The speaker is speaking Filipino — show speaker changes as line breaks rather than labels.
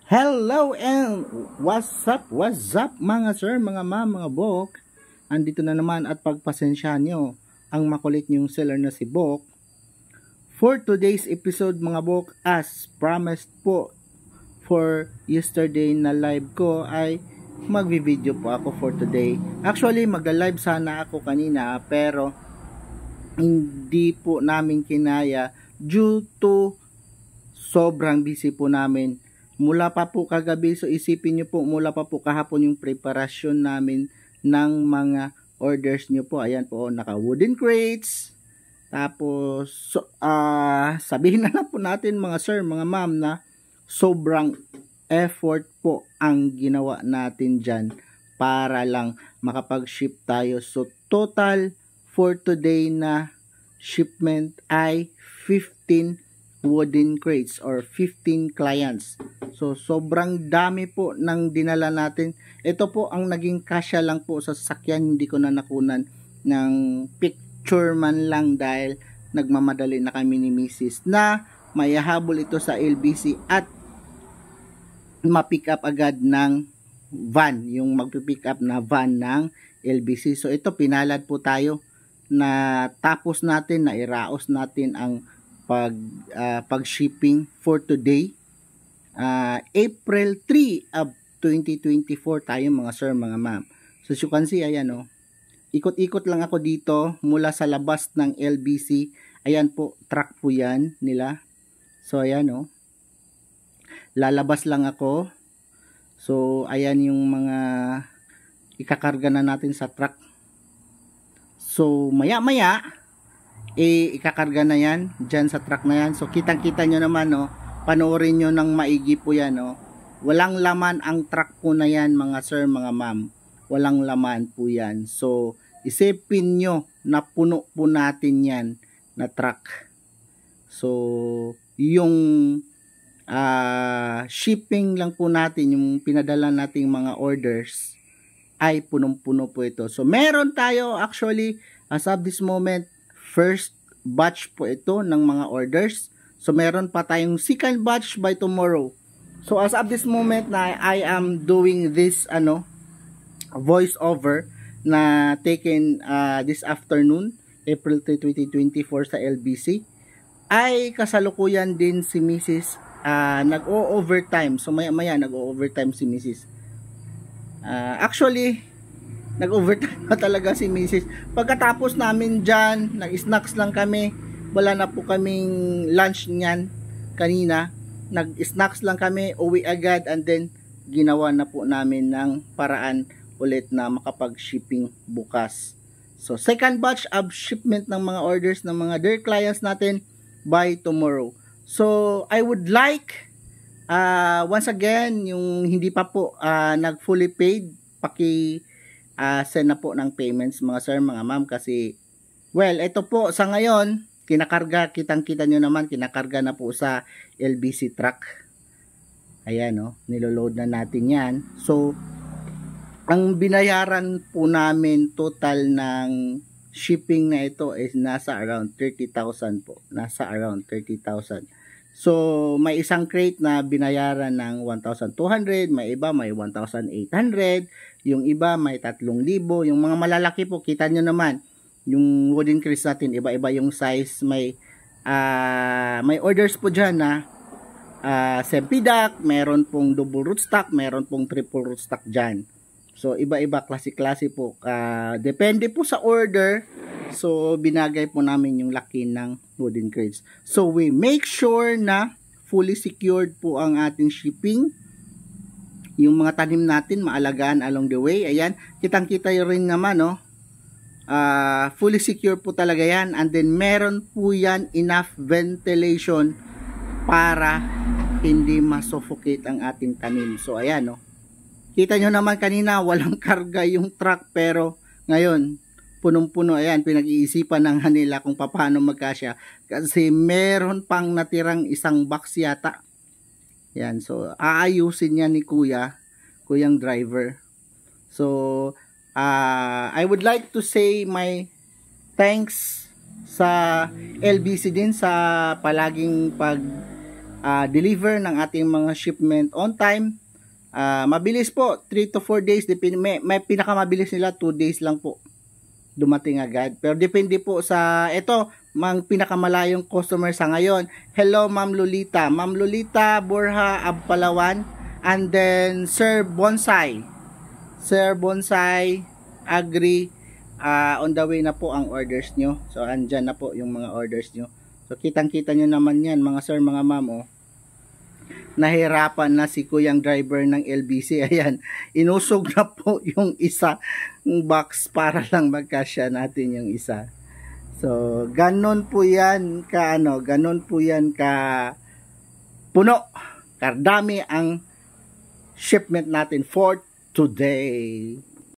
Hello and what's up mga sir, mga ma'am, mga bok. Andito na naman at pagpasensya nyo ang makulit nyong seller na si Bok. For today's episode mga bok, as promised po for yesterday na live ko ay magvi-video po ako for today. Actually magla-live sana ako kanina pero hindi po namin kinaya due to sobrang busy po namin. Mula pa po kagabi, so isipin nyo po, mula pa po kahapon yung preparasyon namin ng mga orders nyo po. Ayan po, naka wooden crates. Tapos, sabihin na lang po natin mga sir, mga ma'am na sobrang effort po ang ginawa natin dyan para lang makapag-ship tayo. So, total for today na shipment ay 15 wooden crates or 15 clients. So, sobrang dami po ng dinala natin. Ito po ang naging kasya lang po sa sasakyan. Hindi ko na nakunan ng picture man lang dahil nagmamadali na kami ni Mrs. na mayahabol ito sa LBC at ma-pick up agad ng van. Yung mag-pick up na van ng LBC. So, ito pinalad po tayo na tapos natin, na iraos natin ang pag-shipping for today. April 3 of 2024 tayo mga sir, mga ma'am. So as you can see, ayan o. Ikot-ikot lang ako dito mula sa labas ng LBC. Ayan po, truck po yan nila. So ayan o. Lalabas lang ako. So ayan yung mga ikakarga na natin sa truck. So maya-maya ikakarga na yan dyan sa truck na yan. So kitang-kita nyo naman no, panoorin nyo ng maigi po yan no. Walang laman ang truck po na yan mga sir, mga ma'am. Walang laman po yan. So isipin nyo na puno po natin yan na truck. So yung shipping lang po natin, yung pinadala nating mga orders ay punong-puno po ito. So meron tayo actually as of this moment first batch po ito ng mga orders. So meron pa tayong second batch by tomorrow. So as of this moment na I am doing this voice over na taken this afternoon, April 3, 2024 sa LBC, ay kasalukuyan din si Mrs. Nag-o-overtime. So maya nag-o-overtime si Mrs. Actually nag-overtime na talaga si Mrs. Pagkatapos namin dyan, nag-snacks lang kami. Wala na po kaming lunch niyan kanina. Nag-snacks lang kami, uwi agad, and then ginawa na po namin ng paraan ulit na makapag-shipping bukas. So, second batch of shipment ng mga orders ng mga dear clients natin by tomorrow. So, I would like, once again, yung hindi pa po nag-fully paid, send na po ng payments mga sir, mga ma'am, kasi well, ito po sa ngayon kinakarga, kitang-kita nyo naman, kinakarga na po sa LBC truck. Ayan niloload na natin yan. So ang binayaran po namin total ng shipping na ito is nasa around 30,000 po, nasa around 30,000. So may isang crate na binayaran ng 1,200, may iba may 1,800, yung iba may 3,000. Yung mga malalaki po, kita nyo naman, yung wooden crates natin, iba-iba yung size. May orders po dyan na sempidak, meron pong double rootstock, meron pong triple rootstock dyan. So iba-iba, klase-klase po. Depende po sa order. So binagay po namin yung laki ng wooden crates. So we make sure na fully secured po ang ating shipping. Yung mga tanim natin maalagaan along the way. Ayan, kitang-kita rin naman fully secure po talaga yan. And then meron po yan enough ventilation para hindi masuffocate ang ating tanim. So ayan kita nyo naman kanina walang karga yung truck, pero ngayon punong-puno. Ayan, pinag-iisipan ng kanila kung paano magkasya kasi meron pang natirang isang box yata. Yan, so aayusin niya ni kuyang driver. So I would like to say my thanks sa LBC din sa palaging deliver ng ating mga shipment on time. Mabilis po, 3 to 4 days. May pinakamabilis nila, 2 days lang po dumating agad. Pero depende po sa ito, pinakamalayong customer sa ngayon. Hello Ma'am Lolita. Ma'am Lolita Borja Abpalawan. And then Sir Bonsai. Sir Bonsai Agri. On the way na po ang orders nyo. So andyan na po yung mga orders nyo. So kitang-kita nyo naman yan mga sir, mga ma'am. Oh. Nahirapan na si kuyang driver ng LBC. Ayan, inusog na po yung isa box para lang magkasya natin yung isa. So, ganon po yan ka ganon po yan ka puno, kardami ang shipment natin for today.